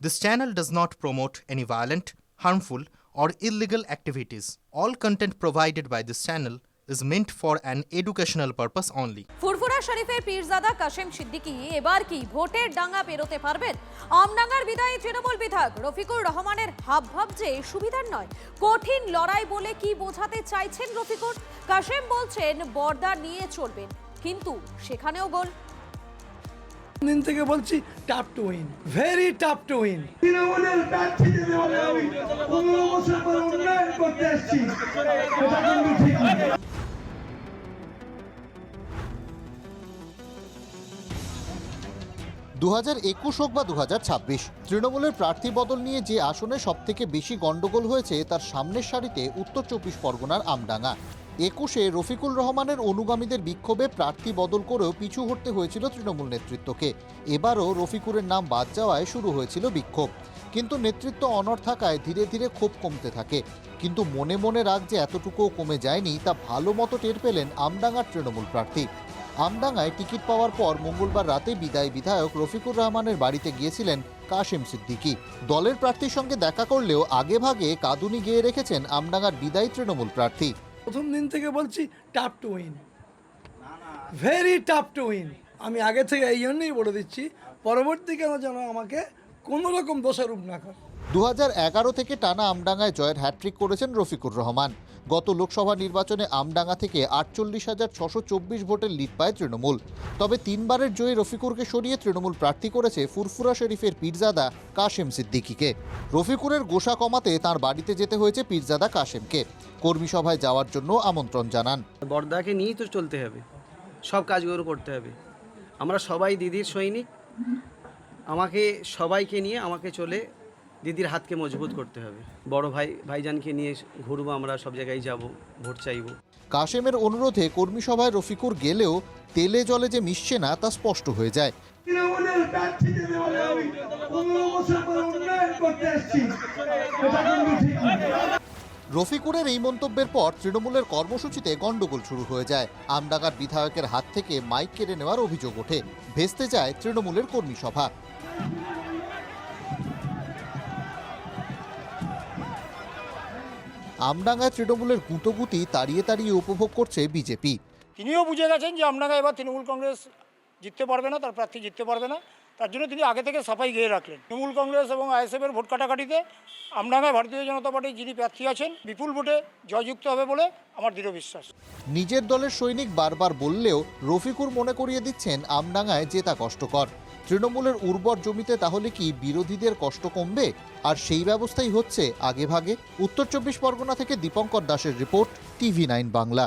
This channel does not promote any violent, harmful, or illegal activities. All content provided by this channel is meant for an educational purpose only. ফুরফুরা শরীফের পীরজাদা কাশেম সিদ্দিকী এবার কি ভোটের ডাঙ্গা পেরোতে পারবেন? আমডাঙ্গার বিদায়ী তৃণমূল বিধায়ক রফিকুর রহমানের হাবভাব যে সুবিধার নয়, কঠিন লড়াই বলে কি বোঝাতে চাইছেন রফিকুর? কাশেম বলছেন বর্দা নিয়ে চলবেন, কিন্তু সেখানেও গোল। দিন থেকে বলছি tough to win, very tough to win. তৃণমূলের প্রার্থী দিতে হলে আমি 15 বছর পর উন্নয়ন করতে এসেছি, এটা কিন্তু ঠিক না। 2021 হোক বা 2026, তৃণমূলের প্রার্থী বদল নিয়ে যে আসনে সবথেকে বেশি গন্ডগোল হয়েছে তার সামনের সারিতে উত্তর 24 পরগনার আমডাঙ্গা। 21-এ রফিকুর রহমানের অনুগামীদের বিক্ষোভে প্রার্থী বদল করেও পিছু হটতে হয়েছিল তৃণমূল নেতৃত্বকে। এবারও রফিকুরের নাম বাদ যাওয়ায় শুরু হয়েছিল বিক্ষোভ, কিন্তু নেতৃত্ব অনড় থাকায় ধীরে ধীরে ক্ষোভ কমতে থাকে। কিন্তু মনে মনে রাগ যে এতটুকুও কমে যায়নি তা ভালো মতো টের পেলেন আমডাঙ্গার তৃণমূল প্রার্থী। আমডাঙ্গায় টিকিট পাওয়ার পর মঙ্গলবার রাতে বিদায়ী বিধায়ক রফিকুর রহমানের বাড়িতে গিয়েছিলেন কাশেম সিদ্দিকী। দলের প্রার্থীর সঙ্গে দেখা করলেও আগেভাগে কাঁদুনি গেয়ে রেখেছেন আমডাঙ্গার বিদায়ী তৃণমূল প্রার্থী। প্রথম দিন থেকে বলছি tough to win, very tough to win. আমি আগে থেকে এই জন্যই বলে দিচ্ছি, পরবর্তীকালে যেন আমাকে কোনো রকম দোষারোপ না করে। 2011 থেকে টানা আমডাঙ্গায় জয়ের হ্যাট্রিক করেছেন রফিকুর রহমান। গত লোকসভা নির্বাচনে আমডাঙ্গা থেকে 48,624 ভোটের লিড পায় তৃণমূল। তবে তিনবারের জয়ী রফিকুরকে সরিয়ে তৃণমূল প্রার্থী করেছে ফুরফুরা শরীফের পীরজাদা কাশেম সিদ্দিকীকে। রফিকুরের গোসা কমাতে তার বাড়িতে যেতে হয়েছে পীরজাদা কাশেমকে। কর্মী সভায় যাওয়ার জন্য আমন্ত্রণ জানান। বর্দাকে নিয়েই তো চলতে হবে, সব কাজগুলো করতে হবে। আমরা সবাই দিদির সৈনিক, আমাকে সবাইকে নিয়ে আমাকে চলে দিদির হাতকে মজবুত করতে হবে। বড় ভাইজানকে নিয়ে ঘুরবো, আমরা সব জায়গায় যাব, ভোট চাইব। কাশেমের অনুরোধে কর্মী সভায় রফিকুর গেলেও তেলে জলে যে মিশছে না তা স্পষ্ট হয়ে যায়। তৃণমূলের প্রার্থী দিতে হলে আমি 15 বছর পর উন্নয়ন করতে এসেছি, এটা কিন্তু ঠিক না। রফিকুরের এই মন্তব্যের পর তৃণমূলের কর্মসূচিতে গন্ডগোল শুরু হয়ে যায়। আমডাঙ্গার বিধায়কের হাত থেকে মাইক কেড়ে নেওয়ার অভিযোগ ওঠে, ভেস্তে যায় তৃণমূলের কর্মী সভা। আমডাঙ্গায় তৃণমূলের গুঁতোগুতি তাড়িয়ে তাড়িয়ে উপভোগ করছে বিজেপি। তিনিও বুঝে গেছেন যে আমডাঙ্গা এবার তৃণমূল কংগ্রেস জিততে পারবে না, তার প্রার্থী জিততে পারবে না। তার জন্য তিনি আগে থেকে সাফাই গেয়ে রাখলেন। তৃণমূল কংগ্রেস এবং আইএসএফের ভোট কাটাকাটিতে আমডাঙ্গায় ভারতীয় জনতা পার্টির যিনি প্রার্থী আছেন বিপুল ভোটে জয়যুক্ত হবে বলে আমার দৃঢ় বিশ্বাস। নিজের দলের সৈনিক বারবার বললেও রফিকুর মনে করিয়ে দিচ্ছেন আমডাঙ্গায় জেতা কষ্টকর। তৃণমূলের উর্বর জমিতে তাহলে কি বিরোধীদের কষ্ট কমবে? আর সেই ব্যবস্থাই হচ্ছে আগেভাগে। উত্তর 24 পরগনা থেকে দীপঙ্কর দাসের রিপোর্ট, TV9 বাংলা।